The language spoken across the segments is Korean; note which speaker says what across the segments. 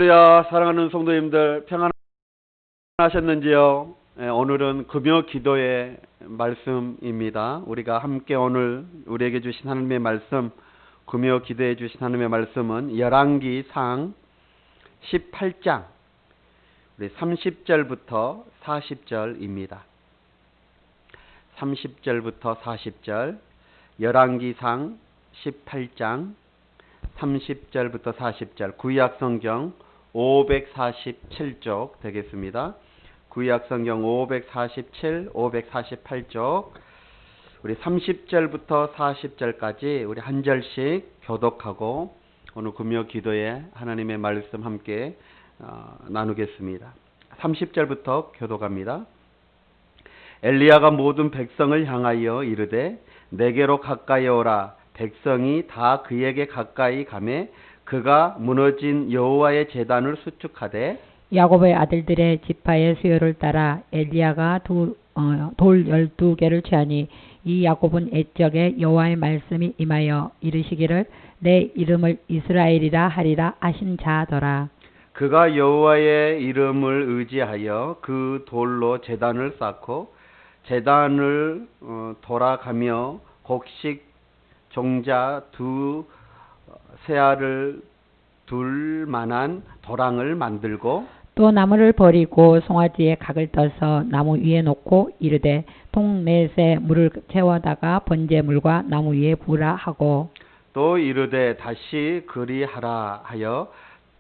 Speaker 1: 할렐루야. 사랑하는 성도님들 평안하셨는지요? 오늘은 금요 기도의 말씀입니다. 우리가 함께 오늘 우리에게 주신 하나님의 말씀, 금요 기도해 주신 하나님의 말씀은 열왕기상 18장 우리 30절부터 40절입니다. 30절부터 40절 열왕기상 18장 30절부터 40절 구약성경 547쪽 되겠습니다. 구약성경 547, 548쪽 우리 30절부터 40절까지 우리 한 절씩 교독하고 오늘 금요 기도에 하나님의 말씀 함께 나누겠습니다. 30절부터 교독합니다. 엘리야가 모든 백성을 향하여 이르되 내게로 가까이 오라. 백성이 다 그에게 가까이 가매 그가 무너진 여호와의 제단을 수축하되
Speaker 2: 야곱의 아들들의 지파의 수요를 따라 엘리야가 돌 12개를 취하니 이 야곱은 옛적에 여호와의 말씀이 임하여 이르시기를 내 이름을 이스라엘이라 하리라 하신 자더라.
Speaker 1: 그가 여호와의 이름을 의지하여 그 돌로 제단을 쌓고 제단을 돌아가며 곡식 종자 두 세알을 둘 만한 도랑을 만들고
Speaker 2: 또 나무를 버리고 송아지에 각을 떠서 나무 위에 놓고 이르되 통넷에 물을 채워다가 번제물과 나무 위에 부으라 하고
Speaker 1: 또 이르되 다시 그리하라 하여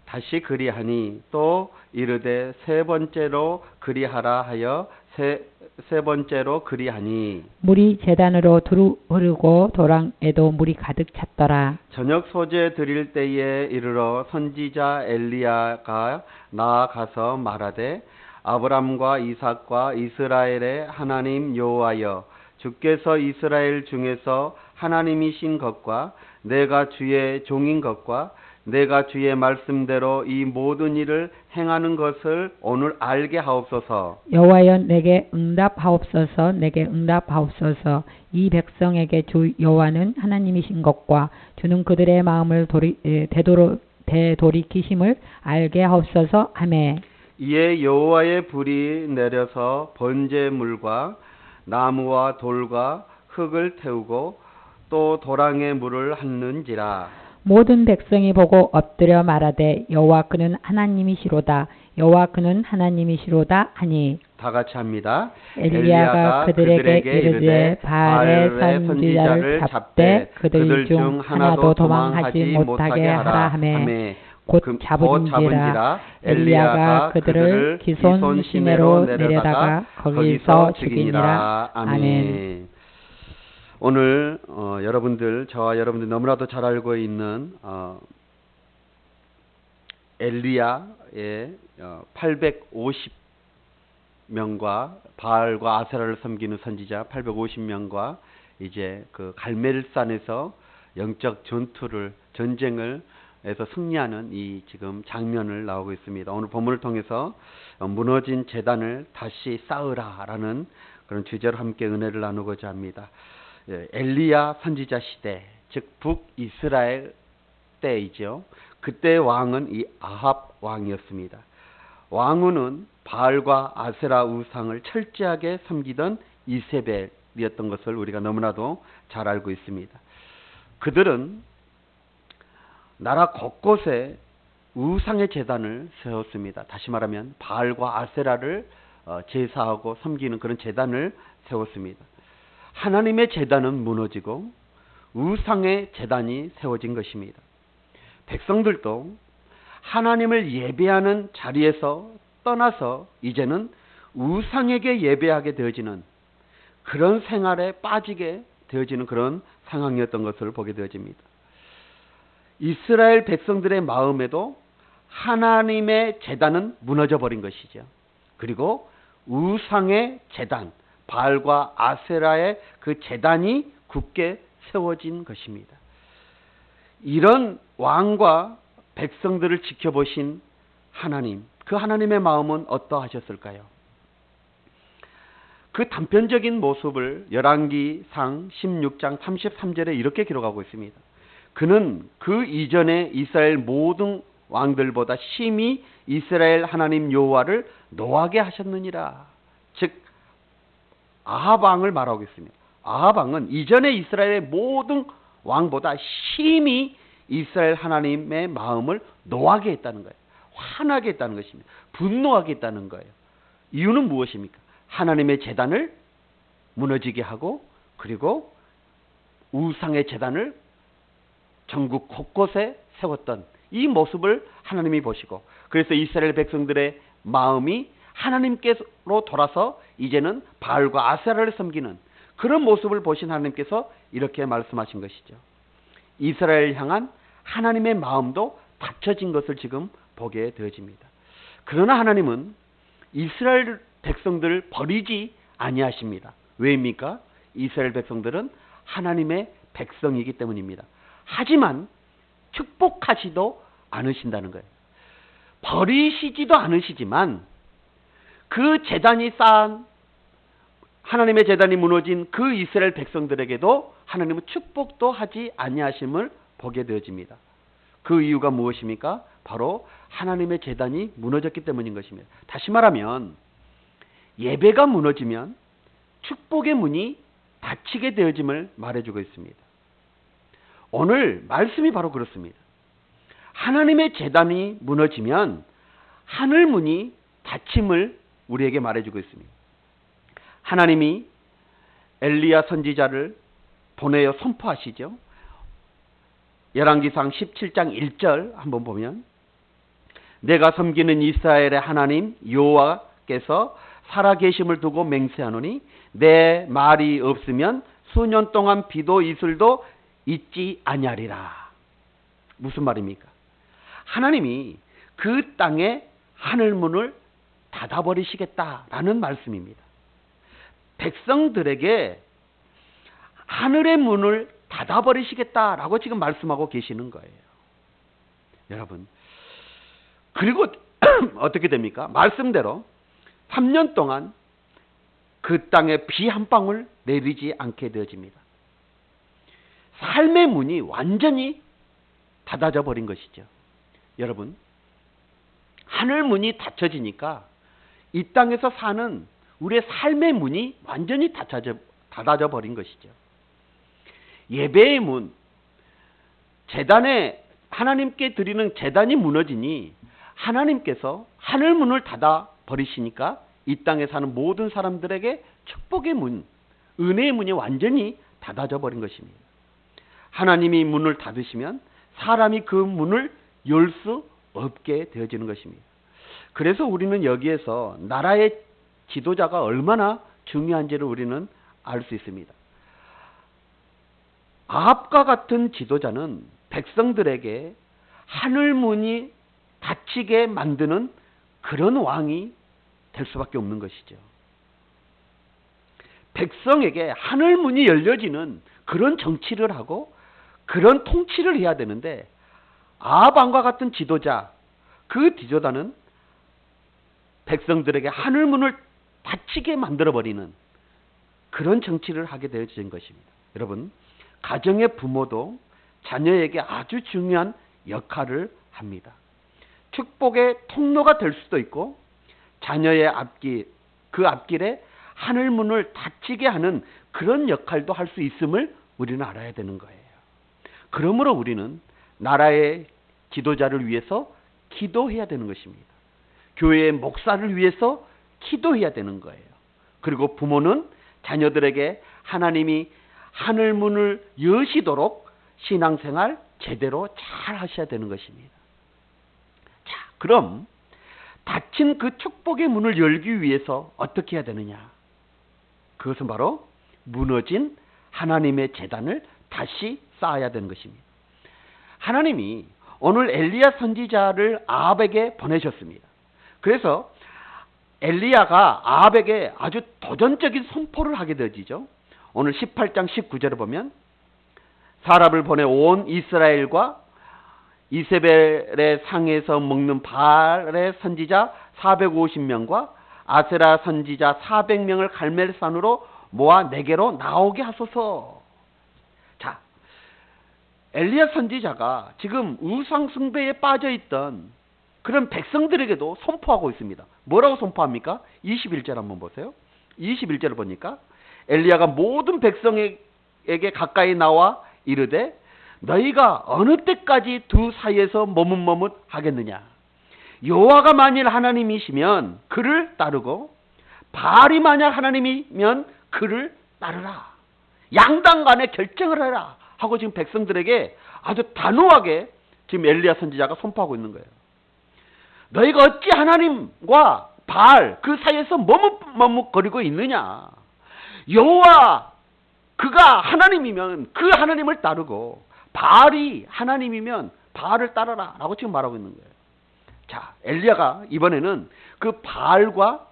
Speaker 1: 다시 그리하니 또 이르되 세 번째로 그리하라 하여 세 번째로 그리하니
Speaker 2: 물이 제단으로 두루 흐르고 도랑에도 물이 가득 찼더라.
Speaker 1: 저녁 소재 드릴 때에 이르러 선지자 엘리야가 나아가서 말하되 아브람과 이삭과 이스라엘의 하나님 여호와여 주께서 이스라엘 중에서 하나님이신 것과 내가 주의 종인 것과 내가 주의 말씀대로 이 모든 일을 행하는 것을 오늘 알게 하옵소서.
Speaker 2: 여호와여 내게 응답하옵소서. 내게 응답하옵소서. 이 백성에게 주 여호와는 하나님이신 것과 주는 그들의 마음을 되돌이키심을 알게 하옵소서 하매
Speaker 1: 이에 여호와의 불이 내려서 번제물과 나무와 돌과 흙을 태우고 또 도랑에 물을 붓는지라.
Speaker 2: 모든 백성이 보고 엎드려 말하되 여호와 그는 하나님이시로다. 여호와 그는 하나님이시로다 하니
Speaker 1: 다 같이 합니다.
Speaker 2: 엘리야가 그들에게 이르되 바알의 선지자를 잡되 그들 중 하나도 도망하지 못하게 하라 하매 곧 잡은지라. 엘리야가 그들을 기손 시내로 내려다가 거기서 죽이니라. 아멘.
Speaker 1: 오늘 저와 여러분들 너무나도 잘 알고 있는 엘리야의 850명과 바알과 아세라를 섬기는 선지자 850명과 이제 그 갈멜산에서 영적 전쟁을 에서 승리하는 이 지금 장면을 나오고 있습니다. 오늘 본문을 통해서 무너진 제단을 다시 쌓으라라는 그런 주제로 함께 은혜를 나누고자 합니다. 엘리야 선지자 시대, 즉 북이스라엘 때이죠. 그때 왕은 이 아합 왕이었습니다. 왕후는 바알과 아세라 우상을 철저하게 섬기던 이세벨이었던 것을 우리가 너무나도 잘 알고 있습니다. 그들은 나라 곳곳에 우상의 제단을 세웠습니다. 다시 말하면 바알과 아세라를 제사하고 섬기는 그런 제단을 세웠습니다. 하나님의 제단은 무너지고 우상의 제단이 세워진 것입니다. 백성들도 하나님을 예배하는 자리에서 떠나서 이제는 우상에게 예배하게 되어지는 그런 생활에 빠지게 되어지는 그런 상황이었던 것을 보게 되어집니다. 이스라엘 백성들의 마음에도 하나님의 제단은 무너져 버린 것이죠. 그리고 우상의 제단, 바알과 아세라의 그 제단이 굳게 세워진 것입니다. 이런 왕과 백성들을 지켜보신 하나님, 그 하나님의 마음은 어떠하셨을까요? 그 단편적인 모습을 열왕기상 16장 33절에 이렇게 기록하고 있습니다. 그는 그 이전에 이스라엘 모든 왕들보다 심히 이스라엘 하나님 여호와를 노하게 하셨느니라. 즉 아합 왕을 말하고 있습니다. 아합 왕은 이전에 이스라엘의 모든 왕보다 심히 이스라엘 하나님의 마음을 노하게 했다는 거예요. 화나게 했다는 것입니다. 분노하게 했다는 거예요. 이유는 무엇입니까? 하나님의 제단을 무너지게 하고 그리고 우상의 제단을 전국 곳곳에 세웠던 이 모습을 하나님이 보시고, 그래서 이스라엘 백성들의 마음이 하나님께로 돌아서 이제는 바알과 아세라를 섬기는 그런 모습을 보신 하나님께서 이렇게 말씀하신 것이죠. 이스라엘 향한 하나님의 마음도 닫혀진 것을 지금 보게 되어집니다. 그러나 하나님은 이스라엘 백성들을 버리지 아니하십니다. 왜입니까? 이스라엘 백성들은 하나님의 백성이기 때문입니다. 하지만 축복하지도 않으신다는 거예요. 버리시지도 않으시지만 그 제단이 쌓은 하나님의 제단이 무너진 그 이스라엘 백성들에게도 하나님은 축복도 하지 아니하심을 보게 되어집니다. 그 이유가 무엇입니까? 바로 하나님의 제단이 무너졌기 때문인 것입니다. 다시 말하면 예배가 무너지면 축복의 문이 닫히게 되어짐을 말해주고 있습니다. 오늘 말씀이 바로 그렇습니다. 하나님의 제단이 무너지면 하늘 문이 닫힘을 우리에게 말해주고 있습니다. 하나님이 엘리야 선지자를 보내어 선포하시죠. 열왕기상 17장 1절 한번 보면, 내가 섬기는 이스라엘의 하나님 여호와께서 살아계심을 두고 맹세하노니 내 말이 없으면 수년 동안 비도 이슬도 있지 아니하리라. 무슨 말입니까? 하나님이 그 땅에 하늘문을 닫아버리시겠다라는 말씀입니다. 백성들에게 하늘의 문을 닫아버리시겠다라고 지금 말씀하고 계시는 거예요. 여러분, 그리고 어떻게 됩니까? 말씀대로 3년 동안 그 땅에 비 한 방울 내리지 않게 되어집니다. 삶의 문이 완전히 닫아져 버린 것이죠. 여러분, 하늘 문이 닫혀지니까 이 땅에서 사는 우리의 삶의 문이 완전히 닫아져 버린 것이죠. 예배의 문, 제단에 하나님께 드리는 제단이 무너지니 하나님께서 하늘 문을 닫아 버리시니까 이 땅에 사는 모든 사람들에게 축복의 문, 은혜의 문이 완전히 닫아져 버린 것입니다. 하나님이 문을 닫으시면 사람이 그 문을 열 수 없게 되어지는 것입니다. 그래서 우리는 여기에서 나라의 지도자가 얼마나 중요한지를 우리는 알 수 있습니다. 아합과 같은 지도자는 백성들에게 하늘 문이 닫히게 만드는 그런 왕이 될 수밖에 없는 것이죠. 백성에게 하늘 문이 열려지는 그런 정치를 하고 그런 통치를 해야 되는데, 아합 왕과 같은 지도자, 그 지도자는 백성들에게 하늘 문을 닫히게 만들어버리는 그런 정치를 하게 되어진 것입니다. 여러분, 가정의 부모도 자녀에게 아주 중요한 역할을 합니다. 축복의 통로가 될 수도 있고 자녀의 앞길, 그 앞길에 하늘 문을 닫히게 하는 그런 역할도 할 수 있음을 우리는 알아야 되는 거예요. 그러므로 우리는 나라의 지도자를 위해서 기도해야 되는 것입니다. 교회의 목사를 위해서 기도해야 되는 거예요. 그리고 부모는 자녀들에게 하나님이 하늘 문을 여시도록 신앙생활 제대로 잘 하셔야 되는 것입니다. 자, 그럼 닫힌 그 축복의 문을 열기 위해서 어떻게 해야 되느냐? 그것은 바로 무너진 하나님의 제단을 다시 쌓아야 되는 것입니다. 하나님이 오늘 엘리야 선지자를 아합에게 보내셨습니다. 그래서 엘리야가 아합에게 아주 도전적인 선포를 하게 되어지죠. 오늘 18장 19절을 보면, 사람을 보내 온 이스라엘과 이세벨의 상에서 먹는 바알의 선지자 450명과 아세라 선지자 400명을 갈멜산으로 모아 내게로 나오게 하소서. 자, 엘리야 선지자가 지금 우상 숭배에 빠져있던 그런 백성들에게도 선포하고 있습니다. 뭐라고 선포합니까? 21절 한번 보세요. 21절을 보니까 엘리야가 모든 백성에게 가까이 나와 이르되 너희가 어느 때까지 두 사이에서 머뭇머뭇 하겠느냐. 여호와가 만일 하나님이시면 그를 따르고 바알이 만약 하나님이면 그를 따르라. 양당 간에 결정을 해라 하고 지금 백성들에게 아주 단호하게 지금 엘리야 선지자가 선포하고 있는 거예요. 너희가 어찌 하나님과 바알 그 사이에서 머뭇머뭇거리고 있느냐. 여호와 그가 하나님이면 그 하나님을 따르고 바알이 하나님이면 바알을 따르라 라고 지금 말하고 있는 거예요. 자, 엘리야가 이번에는 그 바알과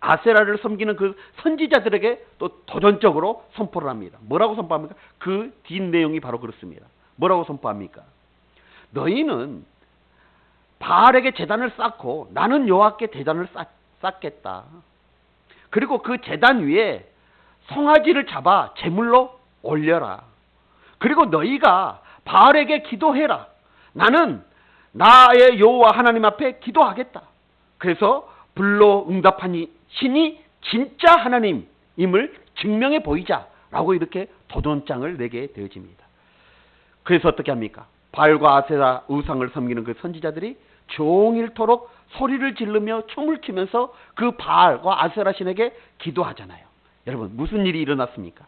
Speaker 1: 아세라를 섬기는 그 선지자들에게 또 도전적으로 선포를 합니다. 뭐라고 선포합니까? 그 뒷내용이 바로 그렇습니다. 뭐라고 선포합니까? 너희는 바알에게 제단을 쌓고 나는 여호와께 제단을 쌓겠다. 그리고 그 제단 위에 송아지를 잡아 제물로 올려라. 그리고 너희가 바알에게 기도해라. 나는 나의 여호와 하나님 앞에 기도하겠다. 그래서 불로 응답하니 신이 진짜 하나님임을 증명해 보이자라고 이렇게 도전장을 내게 되어집니다. 그래서 어떻게 합니까? 바알과 아세라 우상을 섬기는 그 선지자들이 종일토록 소리를 지르며 춤을 추면서 그 바알과 아세라 신에게 기도하잖아요. 여러분 무슨 일이 일어났습니까?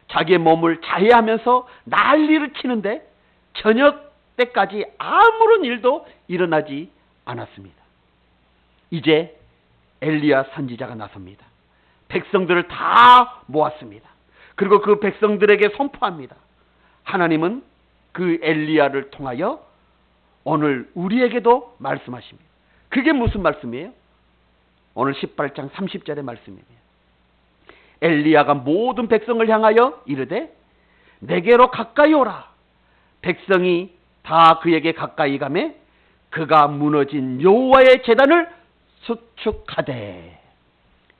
Speaker 1: 자기의 몸을 자해하면서 난리를 치는데 저녁 때까지 아무런 일도 일어나지 않았습니다. 이제 엘리야 선지자가 나섭니다. 백성들을 다 모았습니다. 그리고 그 백성들에게 선포합니다. 하나님은 그 엘리야를 통하여 오늘 우리에게도 말씀하십니다. 그게 무슨 말씀이에요? 오늘 18장 30절의 말씀입니다. 엘리야가 모든 백성을 향하여 이르되 내게로 가까이 오라. 백성이 다 그에게 가까이 가매 그가 무너진 여호와의 제단을 수축하되.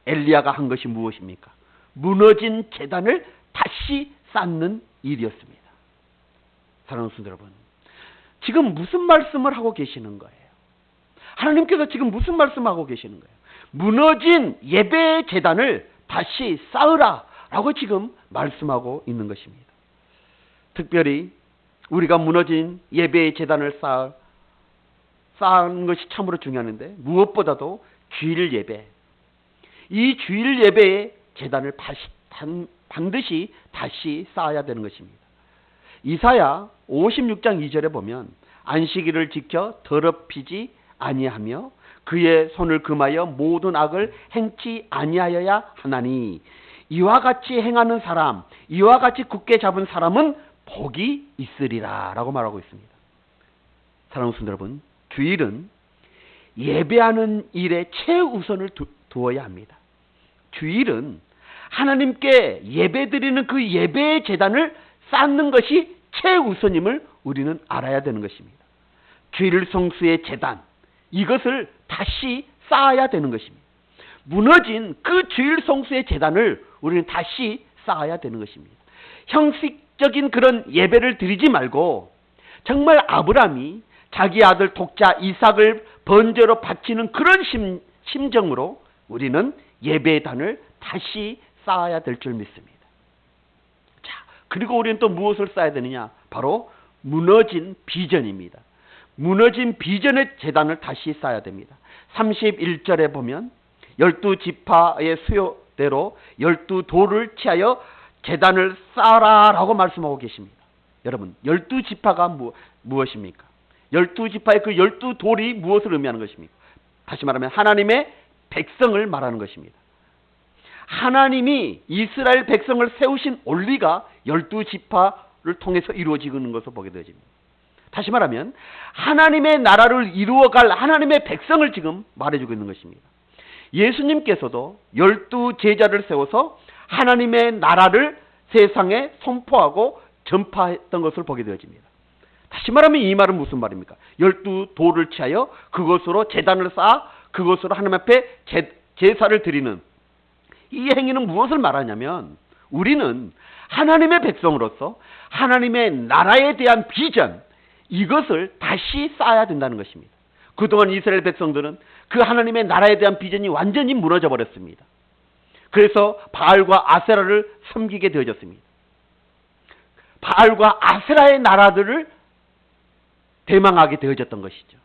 Speaker 1: 엘리야가 한 것이 무엇입니까? 무너진 제단을 다시 쌓는 일이었습니다. 사랑하는 성도 여러분, 지금 무슨 말씀을 하고 계시는 거예요? 하나님께서 지금 무슨 말씀하고 계시는 거예요? 무너진 예배의 제단을 다시 쌓으라 라고 지금 말씀하고 있는 것입니다. 특별히 우리가 무너진 예배의 제단을 쌓는 것이 참으로 중요한데 무엇보다도 주일 예배, 이 주일 예배의 제단을 반드시 다시 쌓아야 되는 것입니다. 이사야 56장 2절에 보면 안식일을 지켜 더럽히지 아니하며 그의 손을 금하여 모든 악을 행치 아니하여야 하나니 이와 같이 행하는 사람, 이와 같이 굳게 잡은 사람은 복이 있으리라 라고 말하고 있습니다. 사랑하는 성도 여러분, 주일은 예배하는 일에 최우선을 두어야 합니다. 주일은 하나님께 예배드리는 그 예배의 제단을 쌓는 것이 최우선임을 우리는 알아야 되는 것입니다. 주일 성수의 제단, 이것을 다시 쌓아야 되는 것입니다. 무너진 그 주일 성수의 제단을 우리는 다시 쌓아야 되는 것입니다. 형식적인 그런 예배를 드리지 말고 정말 아브라함이 자기 아들 독자 이삭을 번제로 바치는 그런 심정으로 우리는 예배의 단을 다시 쌓아야 될 줄 믿습니다. 자, 그리고 우리는 또 무엇을 쌓아야 되느냐? 바로 무너진 비전입니다. 무너진 비전의 제단을 다시 쌓아야 됩니다. 31절에 보면 12지파의 수요대로 12돌을 취하여 제단을 쌓아라 라고 말씀하고 계십니다. 여러분 12지파가 무엇입니까? 12지파의 그 12돌이 무엇을 의미하는 것입니까? 다시 말하면 하나님의 백성을 말하는 것입니다. 하나님이 이스라엘 백성을 세우신 원리가 12지파를 통해서 이루어지는 것을 보게 되어집니다. 다시 말하면 하나님의 나라를 이루어갈 하나님의 백성을 지금 말해주고 있는 것입니다. 예수님께서도 12제자를 세워서 하나님의 나라를 세상에 선포하고 전파했던 것을 보게 되어집니다. 다시 말하면 이 말은 무슨 말입니까? 12돌을 취하여 그것으로 제단을 쌓아 그것으로 하나님 앞에 제사를 드리는 이 행위는 무엇을 말하냐면 우리는 하나님의 백성으로서 하나님의 나라에 대한 비전, 이것을 다시 쌓아야 된다는 것입니다. 그동안 이스라엘 백성들은 그 하나님의 나라에 대한 비전이 완전히 무너져 버렸습니다. 그래서 바알과 아세라를 섬기게 되어졌습니다. 바알과 아세라의 나라들을 대망하게 되어졌던 것이죠.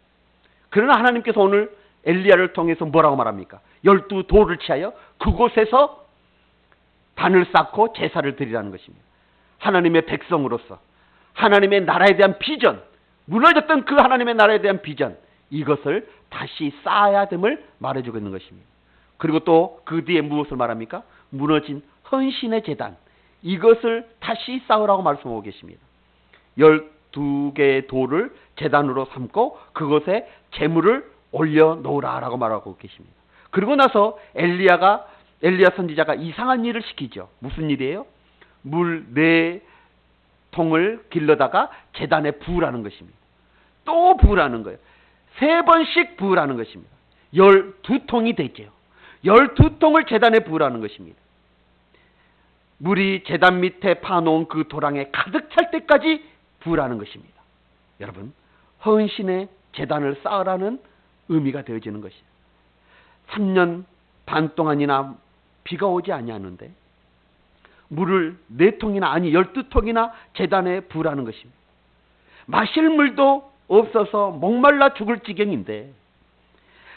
Speaker 1: 그러나 하나님께서 오늘 엘리야를 통해서 뭐라고 말합니까? 12돌을 취하여 그곳에서 단을 쌓고 제사를 드리라는 것입니다. 하나님의 백성으로서 하나님의 나라에 대한 비전, 무너졌던 그 하나님의 나라에 대한 비전, 이것을 다시 쌓아야 됨을 말해주고 있는 것입니다. 그리고 또 그 뒤에 무엇을 말합니까? 무너진 헌신의 제단, 이것을 다시 쌓으라고 말씀하고 계십니다. 12개의 돌을 제단으로 삼고 그곳에 제물을 올려놓으라라고 말하고 계십니다. 그리고 나서 엘리야 선지자가 이상한 일을 시키죠. 무슨 일이에요? 물 4통을 길러다가 제단에 부으라는 것입니다. 또 부으라는 거예요. 3번씩 부으라는 것입니다. 12통이 되죠. 12통을 제단에 부으라는 것입니다. 물이 제단 밑에 파놓은 그 도랑에 가득 찰 때까지 부으라는 것입니다. 여러분, 헌신의 제단을 쌓으라는 의미가 되어지는 것이에요. 3년 반 동안이나 비가 오지 아니하는데 물을 4통이나 아니 12통이나 제단에 부으라는 것입니다. 마실 물도 없어서 목말라 죽을 지경인데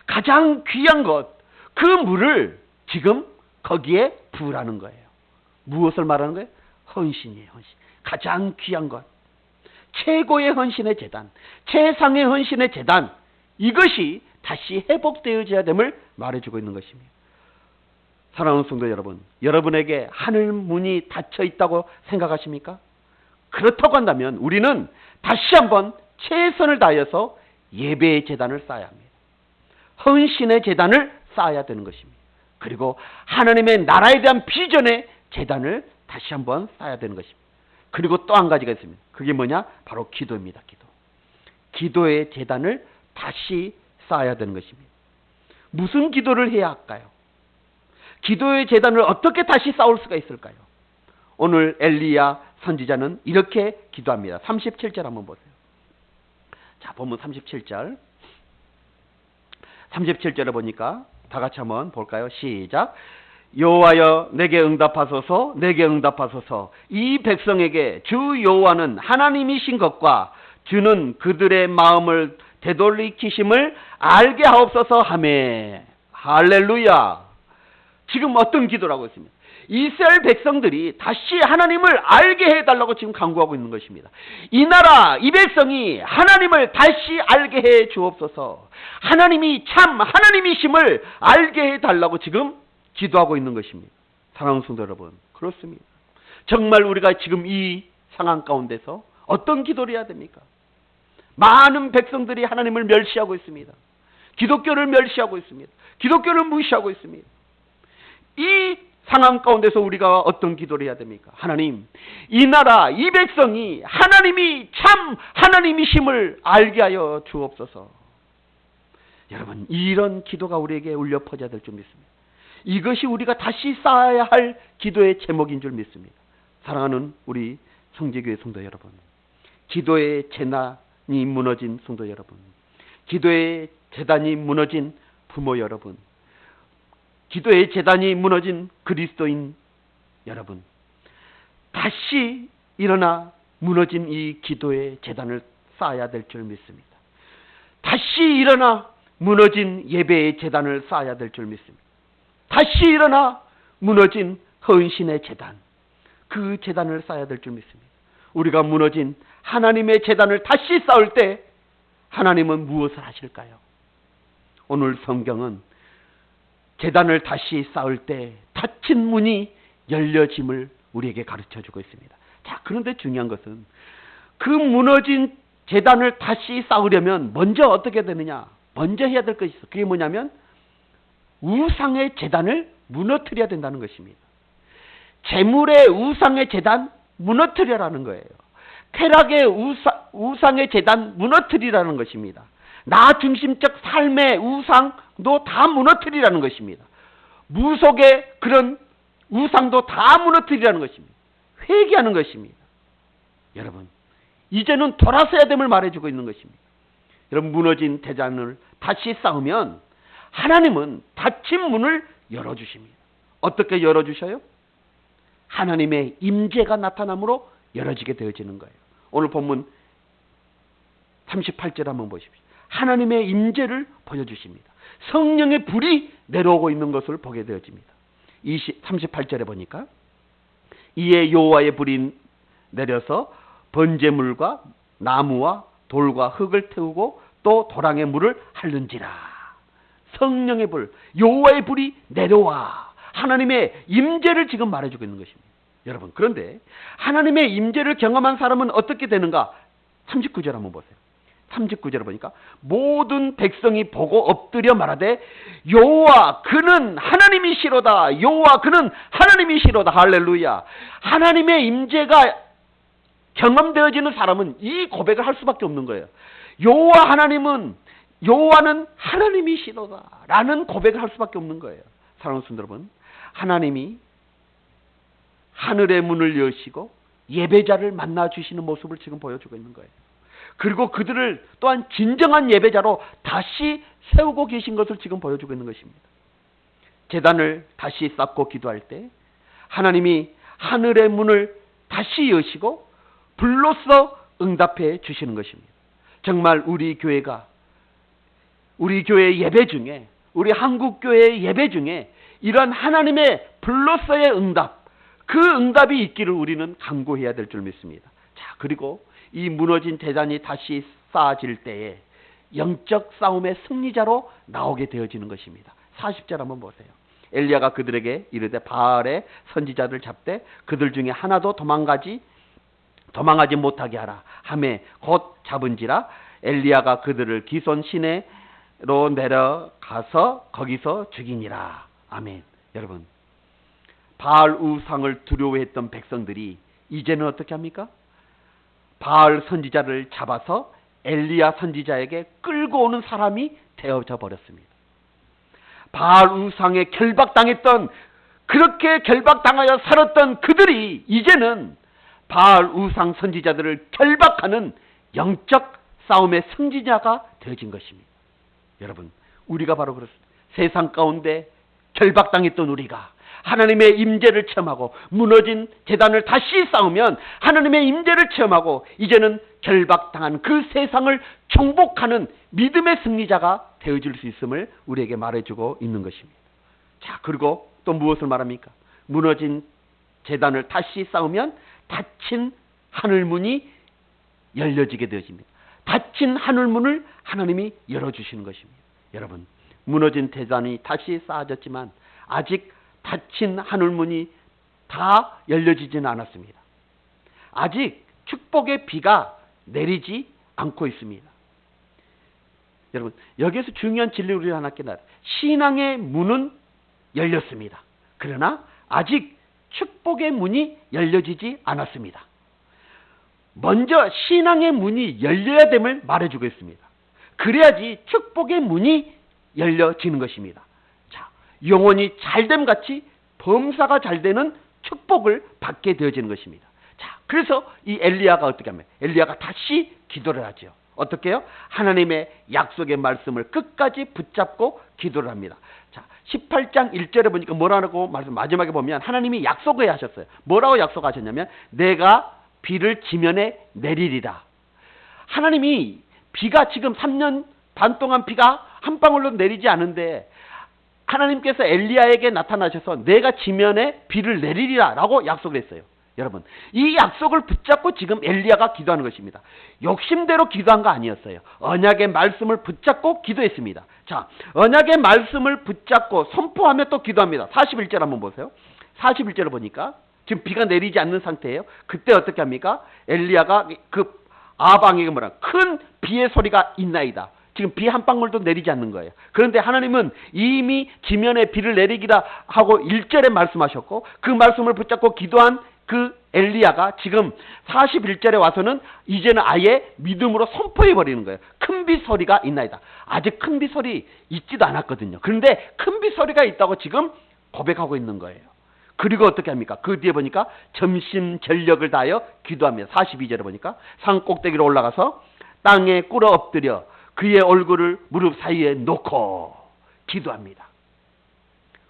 Speaker 1: 가장 귀한 것, 그 물을 지금 거기에 부으라는 거예요. 무엇을 말하는 거예요? 헌신이에요. 헌신. 가장 귀한 것, 최고의 헌신의 제단, 최상의 헌신의 제단, 이것이 다시 회복되어져야 됨을 말해주고 있는 것입니다. 사랑하는 성도 여러분, 여러분에게 하늘 문이 닫혀 있다고 생각하십니까? 그렇다고 한다면 우리는 다시 한번 최선을 다해서 예배의 제단을 쌓아야 합니다. 헌신의 제단을 쌓아야 되는 것입니다. 그리고 하나님의 나라에 대한 비전의 제단을 다시 한번 쌓아야 되는 것입니다. 그리고 또 한 가지가 있습니다. 그게 뭐냐? 바로 기도입니다. 기도의 제단을 다시 쌓아야 되는 것입니다. 무슨 기도를 해야 할까요? 기도의 제단을 어떻게 다시 쌓을 수가 있을까요? 오늘 엘리야 선지자는 이렇게 기도합니다. 37절 한번 보세요. 자, 보면 37절. 37절에 보니까 다 같이 한번 볼까요? 시작. 여호와여 내게 응답하소서, 내게 응답하소서. 이 백성에게 주 여호와는 하나님이신 것과 주는 그들의 마음을 되돌이키심을 알게 하옵소서 하매. 할렐루야. 지금 어떤 기도라고 했습니다. 이스라엘 백성들이 다시 하나님을 알게 해달라고 지금 간구하고 있는 것입니다. 이 나라, 이 백성이 하나님을 다시 알게 해 주옵소서. 하나님이 참 하나님이심을 알게 해달라고 지금 기도하고 있는 것입니다. 사랑하는 성도 여러분, 그렇습니다. 정말 우리가 지금 이 상황 가운데서 어떤 기도를 해야 됩니까? 많은 백성들이 하나님을 멸시하고 있습니다. 기독교를 멸시하고 있습니다. 기독교를 무시하고 있습니다. 이 상황 가운데서 우리가 어떤 기도를 해야 됩니까? 하나님, 이 나라, 이 백성이 하나님이 참 하나님이심을 알게 하여 주옵소서. 여러분, 이런 기도가 우리에게 울려 퍼져야 될 줄 믿습니다. 이것이 우리가 다시 쌓아야 할 기도의 제목인 줄 믿습니다. 사랑하는 우리 성지교회 성도 여러분, 기도의 재단이 무너진 성도 여러분, 기도의 재단이 무너진 부모 여러분, 기도의 재단이 무너진 그리스도인 여러분, 다시 일어나 무너진 이 기도의 재단을 쌓아야 될 줄 믿습니다. 다시 일어나 무너진 예배의 재단을 쌓아야 될 줄 믿습니다. 다시 일어나 무너진 헌신의 재단, 그 재단을 쌓아야 될 줄 믿습니다. 우리가 무너진 하나님의 재단을 다시 쌓을 때 하나님은 무엇을 하실까요? 오늘 성경은 재단을 다시 쌓을 때 닫힌 문이 열려짐을 우리에게 가르쳐주고 있습니다. 자, 그런데 중요한 것은 그 무너진 재단을 다시 쌓으려면 먼저 어떻게 되느냐? 먼저 해야 될 것이 있어. 그게 뭐냐면 우상의 재단을 무너뜨려야 된다는 것입니다. 재물의 우상의 재단 무너뜨려라는 거예요. 쾌락의 우상의 재단 무너뜨리라는 것입니다. 나 중심적 삶의 우상도 다 무너뜨리라는 것입니다. 무속의 그런 우상도 다 무너뜨리라는 것입니다. 회개하는 것입니다. 여러분, 이제는 돌아서야 됨을 말해주고 있는 것입니다. 여러분, 무너진 대장을 다시 쌓으면 하나님은 닫힌 문을 열어주십니다. 어떻게 열어주셔요? 하나님의 임재가 나타남으로 열어지게 되어지는 거예요. 오늘 본문 38절 한번 보십시오. 하나님의 임재를 보여주십니다. 성령의 불이 내려오고 있는 것을 보게 되어집니다. 38절에 보니까 이에 여호와의 불이 내려서 번제물과 나무와 돌과 흙을 태우고 또 도랑의 물을 핥는지라. 성령의 불, 여호와의 불이 내려와 하나님의 임재를 지금 말해주고 있는 것입니다. 여러분, 그런데 하나님의 임재를 경험한 사람은 어떻게 되는가? 39절 한번 보세요. 39절에 보니까 모든 백성이 보고 엎드려 말하되 여호와 그는 하나님이시로다. 여호와 그는 하나님이시로다. 할렐루야. 하나님의 임재가 경험되어지는 사람은 이 고백을 할 수밖에 없는 거예요. 여호와는 하나님이시로다 라는 고백을 할 수밖에 없는 거예요. 사랑하는 성도 여러분, 하나님이 하늘의 문을 여시고 예배자를 만나주시는 모습을 지금 보여주고 있는 거예요. 그리고 그들을 또한 진정한 예배자로 다시 세우고 계신 것을 지금 보여주고 있는 것입니다. 제단을 다시 쌓고 기도할 때 하나님이 하늘의 문을 다시 여시고 불로써 응답해 주시는 것입니다. 정말 우리 교회 예배 중에, 우리 한국교회의 예배 중에 이런 하나님의 불로서의 응답, 그 응답이 있기를 우리는 간구해야 될 줄 믿습니다. 자, 그리고 이 무너진 대단이 다시 쌓아질 때에 영적 싸움의 승리자로 나오게 되어지는 것입니다. 40절 한번 보세요. 엘리야가 그들에게 이르되 바알의 선지자들 잡되 그들 중에 하나도 도망하지 못하게 하라 하매 곧 잡은지라. 엘리야가 그들을 기손 시내로 내려가서 거기서 죽이니라. 아멘. 여러분, 바알 우상을 두려워했던 백성들이 이제는 어떻게 합니까? 바알 선지자를 잡아서 엘리야 선지자에게 끌고 오는 사람이 되어져 버렸습니다. 바알 우상에 결박당했던, 그렇게 결박당하여 살았던 그들이 이제는 바알 우상 선지자들을 결박하는 영적 싸움의 승리자가 되어진 것입니다. 여러분, 우리가 바로 그렇습니다. 세상 가운데 결박당했던 우리가 하나님의 임재를 체험하고 무너진 제단을 다시 쌓으면 하나님의 임재를 체험하고 이제는 결박당한 그 세상을 정복하는 믿음의 승리자가 되어질 수 있음을 우리에게 말해주고 있는 것입니다. 자, 그리고 또 무엇을 말합니까? 무너진 제단을 다시 쌓으면 닫힌 하늘문이 열려지게 되어집니다. 닫힌 하늘문을 하나님이 열어주시는 것입니다. 여러분, 무너진 제단이 다시 쌓아졌지만 아직 닫힌 하늘문이 다 열려지지는 않았습니다. 아직 축복의 비가 내리지 않고 있습니다. 여러분, 여기에서 중요한 진리를 우리가 하나 깨달아요. 신앙의 문은 열렸습니다. 그러나 아직 축복의 문이 열려지지 않았습니다. 먼저 신앙의 문이 열려야 됨을 말해주고 있습니다. 그래야지 축복의 문이 열려지는 것입니다. 자, 영혼이 잘됨 같이 범사가 잘 되는 축복을 받게 되어지는 것입니다. 자, 그래서 이 엘리야가 어떻게 합니까? 엘리야가 다시 기도를 하죠. 어떻게 해요? 하나님의 약속의 말씀을 끝까지 붙잡고 기도를 합니다. 자, 18장 1절에 보니까 뭐라고 말씀, 마지막에 보면 하나님이 약속을 하셨어요. 뭐라고 약속하셨냐면 내가 비를 지면에 내리리라. 하나님이 비가 지금 3년 반 동안 비가 한 방울로 내리지 않은데 하나님께서 엘리야에게 나타나셔서 내가 지면에 비를 내리리라 라고 약속을 했어요. 여러분, 이 약속을 붙잡고 지금 엘리야가 기도하는 것입니다. 욕심대로 기도한 거 아니었어요. 언약의 말씀을 붙잡고 기도했습니다. 자, 언약의 말씀을 붙잡고 선포하며 또 기도합니다. 41절 한번 보세요. 41절을 보니까 지금 비가 내리지 않는 상태예요. 그때 어떻게 합니까? 엘리야가 그 아방에게 뭐라, 큰 비의 소리가 있나이다. 지금 비 한 방울도 내리지 않는 거예요. 그런데 하나님은 이미 지면에 비를 내리기라 하고 1절에 말씀하셨고 그 말씀을 붙잡고 기도한 그 엘리야가 지금 41절에 와서는 이제는 아예 믿음으로 선포해 버리는 거예요. 큰 비 소리가 있나이다. 아직 큰 비 소리 있지도 않았거든요. 그런데 큰 비 소리가 있다고 지금 고백하고 있는 거예요. 그리고 어떻게 합니까? 그 뒤에 보니까 전심 전력을 다하여 기도합니다. 42절에 보니까 산 꼭대기로 올라가서 땅에 꿇어 엎드려 그의 얼굴을 무릎 사이에 놓고 기도합니다.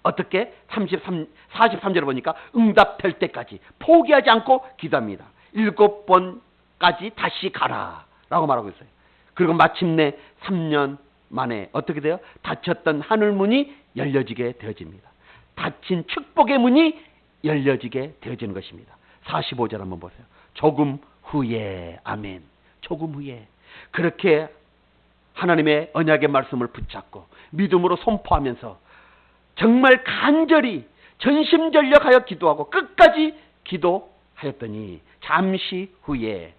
Speaker 1: 어떻게? 43절에 보니까 응답될 때까지 포기하지 않고 기도합니다. 7번까지 다시 가라 라고 말하고 있어요. 그리고 마침내 3년 만에 어떻게 돼요? 닫혔던 하늘문이 열려지게 되어집니다. 닫힌 축복의 문이 열려지게 되어지는 것입니다. 45절 한번 보세요. 조금 후에, 아멘. 조금 후에 그렇게 하나님의 언약의 말씀을 붙잡고 믿음으로 선포하면서 정말 간절히 전심전력하여 기도하고 끝까지 기도하였더니 잠시 후에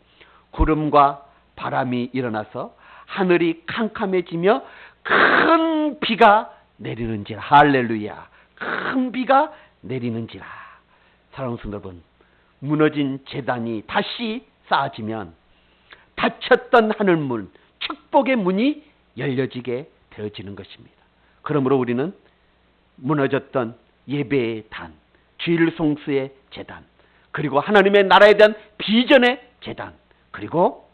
Speaker 1: 구름과 바람이 일어나서 하늘이 캄캄해지며 큰 비가 내리는지라. 할렐루야. 큰 비가 내리는지라. 사랑하는 성도 여러분, 무너진 제단이 다시 쌓아지면 닫혔던 하늘문, 축복의 문이 열려지게 되어지는 것입니다. 그러므로 우리는 무너졌던 예배의 단, 주일 성수의 제단, 그리고 하나님의 나라에 대한 비전의 제단, 그리고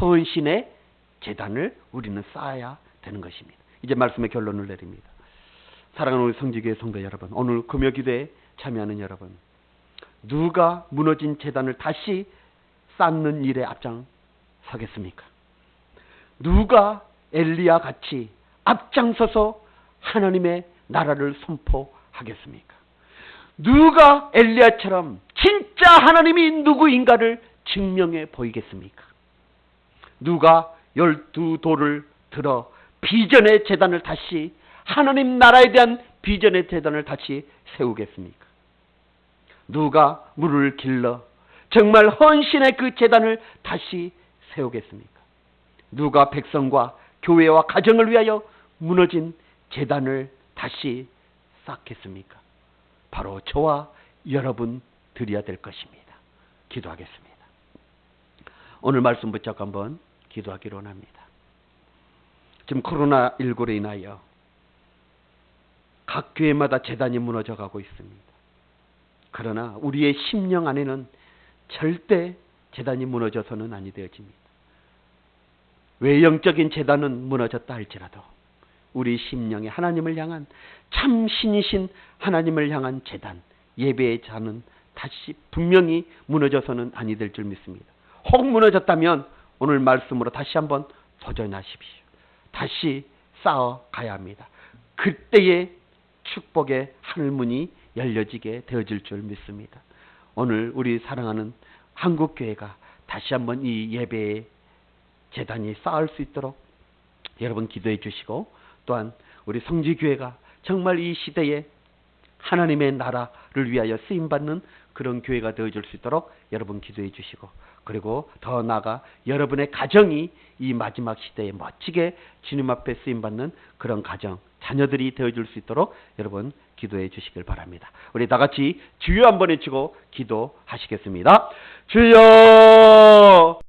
Speaker 1: 헌신의 제단을 우리는 쌓아야 되는 것입니다. 이제 말씀의 결론을 내립니다. 사랑하는 우리 성지교회 성도 여러분, 오늘 금요기도에 참여하는 여러분, 누가 무너진 제단을 다시 쌓는 일에 앞장서겠습니까? 누가 엘리야 같이 앞장서서 하나님의 나라를 선포하겠습니까? 누가 엘리야처럼 진짜 하나님이 누구인가를 증명해 보이겠습니까? 누가 12돌을 들어 비전의 제단을 다시, 하나님 나라에 대한 비전의 제단을 다시 세우겠습니까? 누가 물을 길러 정말 헌신의 그 제단을 다시 세우겠습니까? 누가 백성과 교회와 가정을 위하여 무너진 제단을 다시 쌓겠습니까? 바로 저와 여러분들이야 될 것입니다. 기도하겠습니다. 오늘 말씀 붙잡고 한번 기도하기로 합니다. 지금 코로나19로 인하여 각 교회마다 제단이 무너져 가고 있습니다. 그러나 우리의 심령 안에는 절대 제단이 무너져서는 아니 되어집니다. 외형적인 제단은 무너졌다 할지라도 우리 심령에 하나님을 향한 참 신이신 하나님을 향한 제단, 예배의 잔은 다시 분명히 무너져서는 아니 될 줄 믿습니다. 혹 무너졌다면 오늘 말씀으로 다시 한번 도전하십시오. 다시 쌓아가야 합니다. 그때의 축복의 하늘문이 열려지게 되어질 줄 믿습니다. 오늘 우리 사랑하는 한국교회가 다시 한번 이 예배의 제단이 쌓을 수 있도록 여러분 기도해 주시고, 또한 우리 성지교회가 정말 이 시대에 하나님의 나라를 위하여 쓰임받는 그런 교회가 되어줄 수 있도록 여러분 기도해 주시고, 그리고 더 나아가 여러분의 가정이 이 마지막 시대에 멋지게 주님 앞에 쓰임받는 그런 가정, 자녀들이 되어줄 수 있도록 여러분 기도해 주시길 바랍니다. 우리 다 같이 주여 한번 외치고 기도하시겠습니다. 주여!